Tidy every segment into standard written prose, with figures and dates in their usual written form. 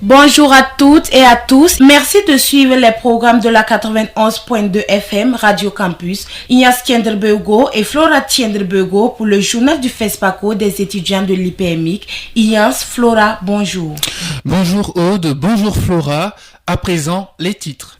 Bonjour à toutes et à tous. Merci de suivre les programmes de la 91.2 FM Radio Campus. Ignace Tiendrebego et Flora Tiendrebego pour le journal du FESPACO des étudiants de l'IPMIC. Ignace, Flora, bonjour. Bonjour Aude, bonjour Flora. À présent, les titres.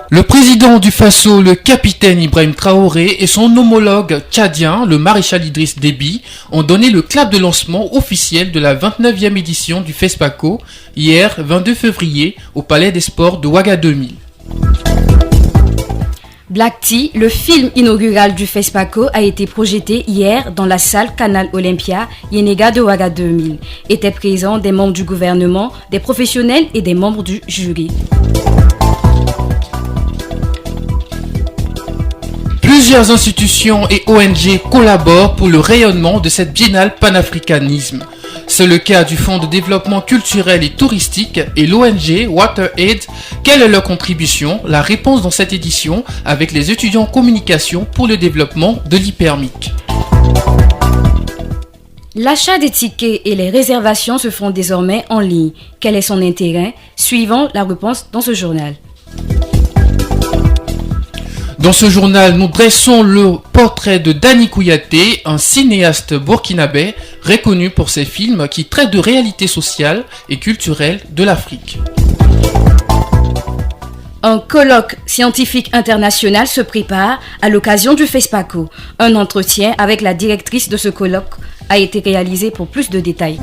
Le président du Faso, le capitaine Ibrahim Traoré, et son homologue tchadien, le maréchal Idriss Déby, ont donné le clap de lancement officiel de la 29e édition du FESPACO, hier 22 février, au Palais des Sports de Ouaga 2000. Black Tea, le film inaugural du FESPACO, a été projeté hier dans la salle Canal Olympia, Yenega de Ouaga 2000. Étaient présents des membres du gouvernement, des professionnels et des membres du jury. Plusieurs institutions et ONG collaborent pour le rayonnement de cette biennale panafricanisme. C'est le cas du Fonds de développement culturel et touristique et l'ONG WaterAid. Quelle est leur contribution? La réponse dans cette édition avec les étudiants en communication pour le développement de l'IPERMIC. L'achat des tickets et les réservations se font désormais en ligne. Quel est son intérêt? Suivons la réponse dans ce journal. Dans ce journal, nous dressons le portrait de Dani Kouyaté, un cinéaste burkinabé reconnu pour ses films qui traitent de réalités sociales et culturelles de l'Afrique. Un colloque scientifique international se prépare à l'occasion du FESPACO. Un entretien avec la directrice de ce colloque a été réalisé pour plus de détails.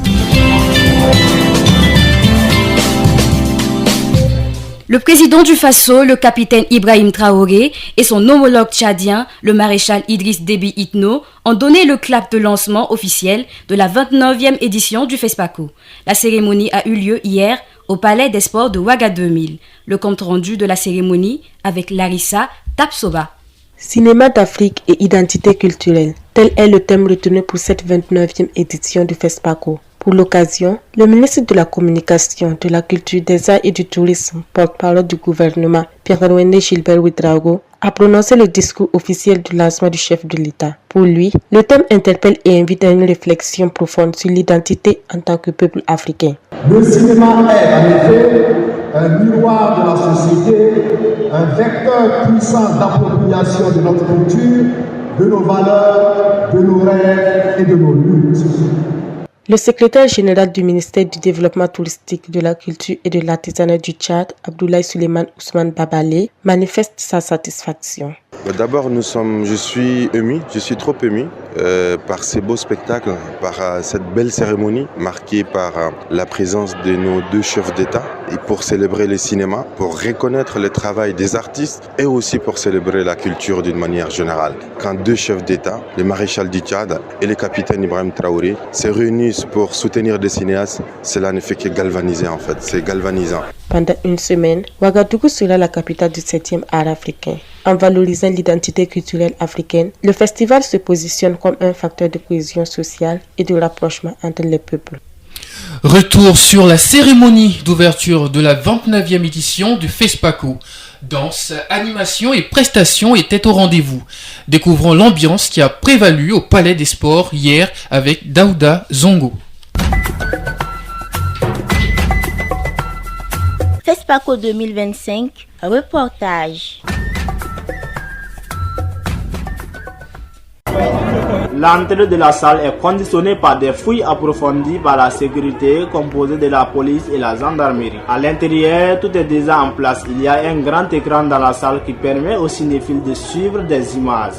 Le président du Faso, le capitaine Ibrahim Traoré, et son homologue tchadien, le maréchal Idriss Déby Itno, ont donné le clap de lancement officiel de la 29e édition du FESPACO. La cérémonie a eu lieu hier au Palais des Sports de Ouaga 2000. Le compte rendu de la cérémonie avec Larissa Tapsoba. Cinéma d'Afrique et identité culturelle, tel est le thème retenu pour cette 29e édition du FESPACO. Pour l'occasion, le ministre de la Communication, de la Culture, des Arts et du Tourisme, porte-parole du gouvernement, Pierre-Wende Gilbert Ouedraogo, a prononcé le discours officiel du lancement du chef de l'État. Pour lui, le thème interpelle et invite à une réflexion profonde sur l'identité en tant que peuple africain. Le cinéma est en effet un miroir de la société, un vecteur puissant d'appropriation de notre culture, de nos valeurs, de nos rêves et de nos luttes. Le secrétaire général du ministère du Développement touristique, de la culture et de l'artisanat du Tchad, Abdoulaye Suleiman Ousmane Babalé, manifeste sa satisfaction. D'abord, je suis ému, je suis trop ému par ces beaux spectacles, par cette belle cérémonie marquée par la présence de nos deux chefs d'État et pour célébrer le cinéma, pour reconnaître le travail des artistes et aussi pour célébrer la culture d'une manière générale. Quand deux chefs d'État, le maréchal du Tchad et le capitaine Ibrahim Traoré, se réunissent pour soutenir des cinéastes, cela ne fait que galvaniser en fait, c'est galvanisant. Pendant une semaine, Ouagadougou sera la capitale du 7e art africain. En valorisant l'identité culturelle africaine, le festival se positionne comme un facteur de cohésion sociale et de rapprochement entre les peuples. Retour sur la cérémonie d'ouverture de la 29e édition du FESPACO. Danse, animation et prestations étaient au rendez-vous. Découvrons l'ambiance qui a prévalu au Palais des Sports hier avec Daouda Zongo. FESPACO 2025, reportage. L'entrée de la salle est conditionnée par des fouilles approfondies par la sécurité composée de la police et la gendarmerie. À l'intérieur, tout est déjà en place. Il y a un grand écran dans la salle qui permet aux cinéphiles de suivre des images.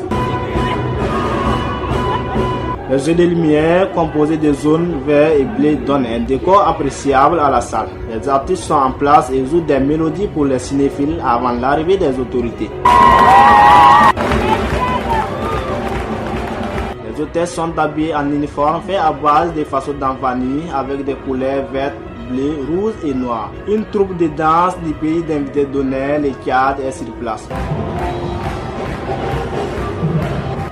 Le jeu de lumière composé de zones vert et bleu donne un décor appréciable à la salle. Les artistes sont en place et jouent des mélodies pour les cinéphiles avant l'arrivée des autorités. Les hôtesses sont habillées en uniforme fait à base de façons d'enfanir avec des couleurs vertes, bleues, rouges et noires. Une troupe de danse du pays d'invités d'honneur, les Tchad, est sur place.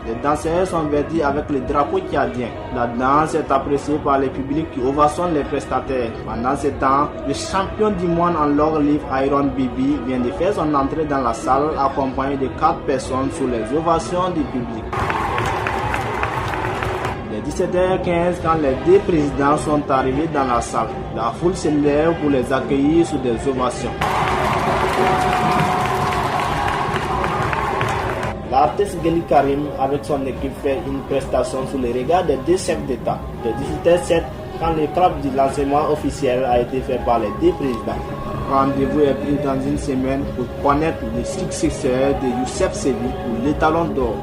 Les danseurs sont vêtus avec le drapeau tchadien. La danse est appréciée par le public qui ovationne les prestataires. Pendant ce temps, le champion du monde en long livre Iron Bibi vient de faire son entrée dans la salle accompagné de 4 personnes sous les ovations du public. Les 17h15, quand les deux présidents sont arrivés dans la salle, la foule se lève pour les accueillir sous des ovations. L'artiste Ghali Karim avec son équipe fait une prestation sous les regards des deux chefs d'État. De 18h07, quand le clap du lancement officiel a été fait par les deux présidents. Rendez-vous est pris dans une semaine pour connaître le successeur de Youssef Sevi pour l'étalon d'or.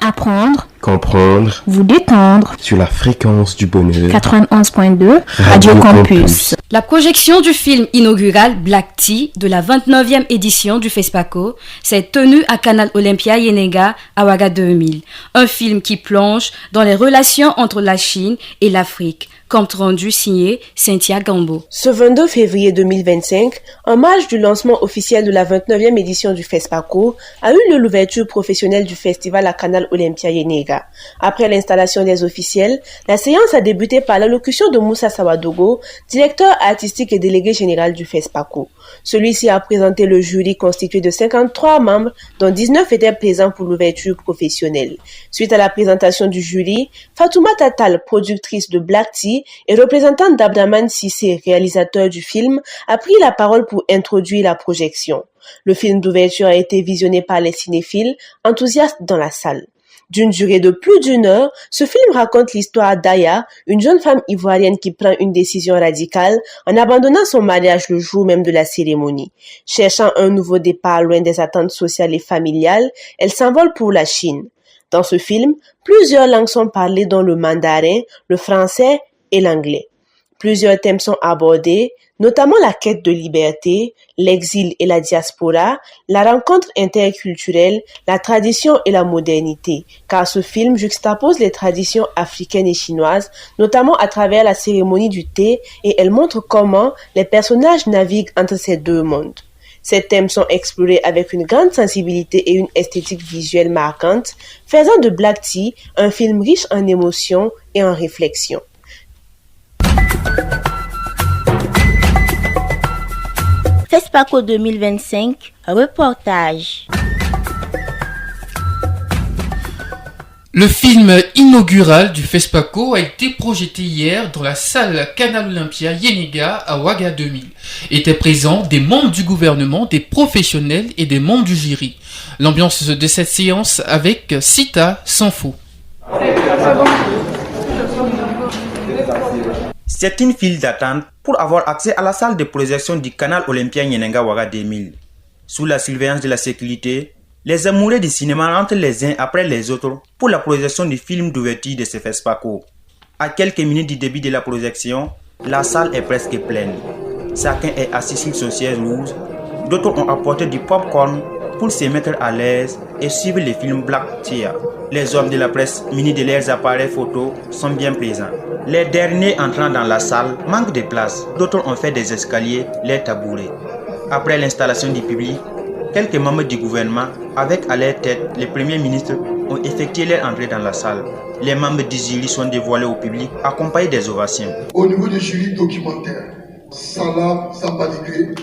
Apprendre, comprendre, vous détendre sur la fréquence du bonheur. 91.2 Radio Campus. La projection du film inaugural Black Tea de la 29e édition du FESPACO s'est tenue à Canal Olympia Yenega à Ouaga 2000. Un film qui plonge dans les relations entre la Chine et l'Afrique. Compte rendu signé Cynthia Gambo. Ce 22 février 2025, en marge du lancement officiel de la 29e édition du FESPACO, a eu lieu l'ouverture professionnelle du festival à Canal Olympia Yenega. Après l'installation des officiels, la séance a débuté par l'allocution de Moussa Sawadogo, directeur artistique et délégué général du FESPACO. Celui-ci a présenté le jury constitué de 53 membres, dont 19 étaient présents pour l'ouverture professionnelle. Suite à la présentation du jury, Fatouma Tatal, productrice de Black Tea et représentante d'Abdraman Sissé, réalisateur du film, a pris la parole pour introduire la projection. Le film d'ouverture a été visionné par les cinéphiles, enthousiastes dans la salle. D'une durée de plus d'1 heure, ce film raconte l'histoire d'Aya, une jeune femme ivoirienne qui prend une décision radicale en abandonnant son mariage le jour même de la cérémonie. Cherchant un nouveau départ loin des attentes sociales et familiales, elle s'envole pour la Chine. Dans ce film, plusieurs langues sont parlées dont le mandarin, le français et l'anglais. Plusieurs thèmes sont abordés, notamment la quête de liberté, l'exil et la diaspora, la rencontre interculturelle, la tradition et la modernité, car ce film juxtapose les traditions africaines et chinoises, notamment à travers la cérémonie du thé, et elle montre comment les personnages naviguent entre ces deux mondes. Ces thèmes sont explorés avec une grande sensibilité et une esthétique visuelle marquante, faisant de Black Tea un film riche en émotions et en réflexions. FESPACO 2025, reportage. Le film inaugural du FESPACO a été projeté hier dans la salle Canal Olympia Yenega à Ouaga 2000. Étaient présents des membres du gouvernement, des professionnels et des membres du jury. L'ambiance de cette séance avec Sita Sanfo. C'est une file d'attente pour avoir accès à la salle de projection du Canal Olympia Yenega Ouaga 2000. Sous la surveillance de la sécurité, les amoureux du cinéma rentrent les uns après les autres pour la projection du film d'ouverture de ce FESPACO. À quelques minutes du début de la projection, la salle est presque pleine. Chacun est assis sur son siège rouge, d'autres ont apporté du popcorn pour se mettre à l'aise et suivre le film Black Tea. Les hommes de la presse munis de leurs appareils photo sont bien présents. Les derniers entrant dans la salle manquent de place, d'autres ont fait des escaliers, les tabourets. Après l'installation du public, quelques membres du gouvernement, avec à leur tête les premiers ministres, ont effectué leur entrée dans la salle. Les membres du jury sont dévoilés au public, accompagnés des ovations. Au niveau du jury documentaire, Salah Sambadigré,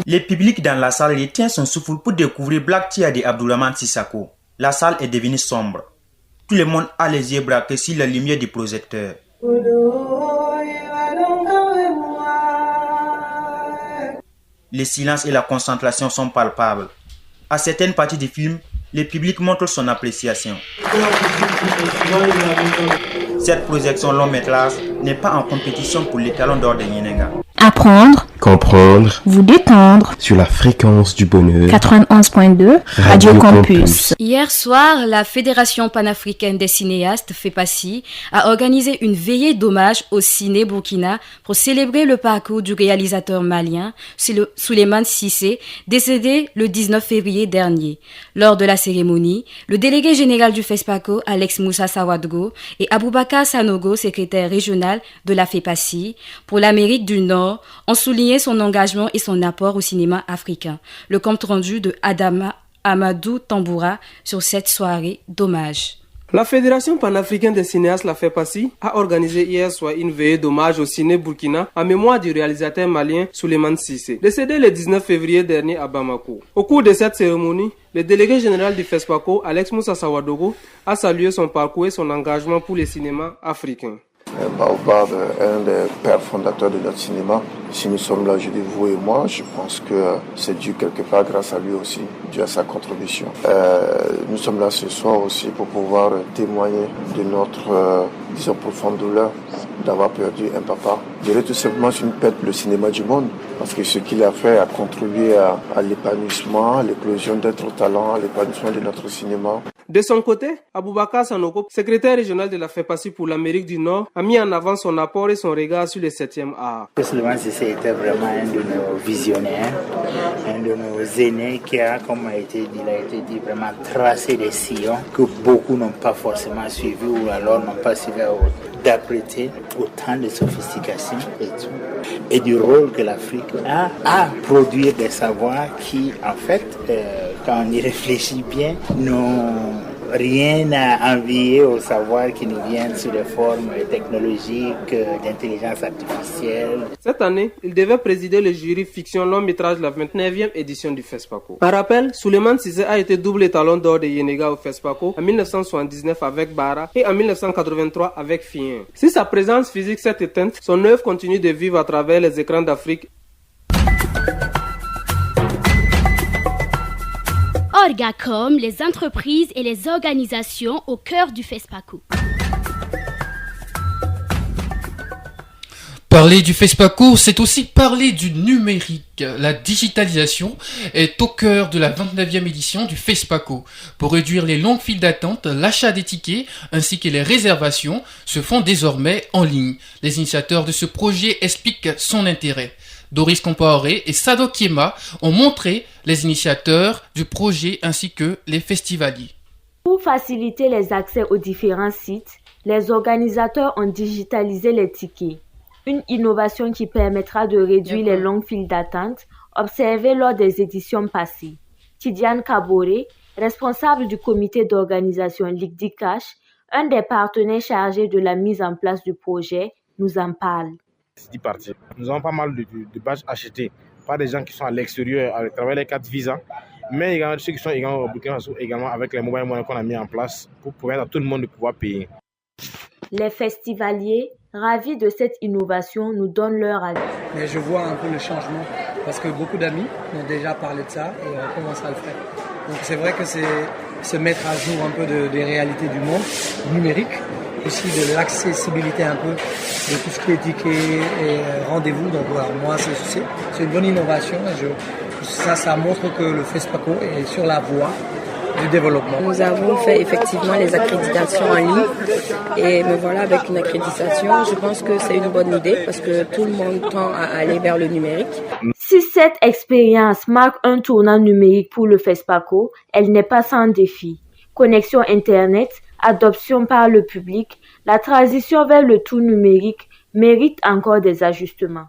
le public dans la salle retient son souffle pour découvrir Black Tea de Abdourahmane Sissako. La salle est devenue sombre. Tout le monde a les yeux braqués sur la lumière du projecteur. Le silence et la concentration sont palpables. À certaines parties du film, le public montre son appréciation. Cette projection long métrage n'est pas en compétition pour l'étalon d'or de Yenega. Apprendre, comprendre, vous détendre sur la fréquence du bonheur. 91.2 Radio Campus. Hier soir, la Fédération panafricaine des cinéastes FEPACI a organisé une veillée d'hommage au ciné Burkina pour célébrer le parcours du réalisateur malien Souleymane Cissé, décédé le 19 février dernier. Lors de la cérémonie, le délégué général du FESPACO, Alex Moussa Sawadgo, et Aboubakar Sanogo, secrétaire régional de la FEPACI pour l'Amérique du Nord, ont souligné son engagement et son apport au cinéma africain. Le compte rendu de Adama Amadou Tamboura sur cette soirée d'hommage. La Fédération panafricaine des cinéastes, la FEPACI, a organisé hier soir une veillée d'hommage au ciné burkina en mémoire du réalisateur malien Souleymane Cissé, décédé le 19 février dernier à Bamako. Au cours de cette cérémonie, le délégué général du FESPACO, Alex Moussa Sawadogo, a salué son parcours et son engagement pour le cinéma africain. Baobab, un des pères fondateurs de notre cinéma. Si nous sommes là, je dis vous et moi, je pense que c'est dû quelque part grâce à lui aussi, dû à sa contribution. Nous sommes là ce soir aussi pour pouvoir témoigner de notre, profonde douleur d'avoir perdu un papa. Je dirais tout simplement c'est une perte pour le cinéma du monde, parce que ce qu'il a fait a contribué à l'épanouissement, à l'éclosion d'autres talents, à l'épanouissement de notre cinéma. De son côté, Aboubakar Sanoko, secrétaire régional de la FEPACI pour l'Amérique du Nord, a mis en avant son apport et son regard sur le 7e art. Souleymane Cissé était vraiment un de nos visionnaires, un de nos aînés qui a, comme il a été dit, vraiment tracé des sillons que beaucoup n'ont pas forcément suivis ou alors n'ont pas suivi d'apprêter autant de sophistication et tout. Et du rôle que l'Afrique a à produire des savoirs qui, en fait, quand on y réfléchit bien, n'ont rien à envier aux savoirs qui nous viennent sous des formes technologiques, d'intelligence artificielle. Cette année, il devait présider le jury fiction long métrage de la 29e édition du FESPACO. Par rappel, Souleymane Cissé a été double étalon d'or de Yenega au FESPACO en 1979 avec Bara et en 1983 avec Fien. Si sa présence physique s'est éteinte, son œuvre continue de vivre à travers les écrans d'Afrique. Orgacom, les entreprises et les organisations au cœur du FESPACO. Parler du FESPACO, c'est aussi parler du numérique. La digitalisation est au cœur de la 29e édition du FESPACO. Pour réduire les longues files d'attente, l'achat des tickets ainsi que les réservations se font désormais en ligne. Les initiateurs de ce projet expliquent son intérêt. Doris Compaoré et Sado Kiema ont montré les initiateurs du projet ainsi que les festivaliers. Pour faciliter les accès aux différents sites, les organisateurs ont digitalisé les tickets. Une innovation qui permettra de réduire les longues files d'attente observées lors des éditions passées. Tidiane Kabore, responsable du comité d'organisation Ligue Cash, un des partenaires chargés de la mise en place du projet, nous en parle. 10 parties. Nous avons pas mal de badges achetés par des gens qui sont à l'extérieur à travers les 4 visas, mais également ceux qui sont également au Burkina Faso, également avec les mobile money qu'on a mis en place pour permettre à tout le monde de pouvoir payer. Les festivaliers, ravis de cette innovation, nous donnent leur avis. Mais je vois un peu le changement parce que beaucoup d'amis ont déjà parlé de ça et on commence à le faire. Donc c'est vrai que c'est se mettre à jour un peu des réalités du monde numérique, aussi de l'accessibilité un peu de tout ce qui est ticket et rendez-vous. Donc voilà, moi c'est une bonne innovation et ça montre que le FESPACO est sur la voie du développement. Nous avons fait effectivement les accréditations en ligne et me voilà avec une accréditation. Je pense que c'est une bonne idée parce que tout le monde tend à aller vers le numérique. Si cette expérience marque un tournant numérique pour le FESPACO, elle n'est pas sans défi. Connexion Internet, adoption par le public, la transition vers le tout numérique mérite encore des ajustements.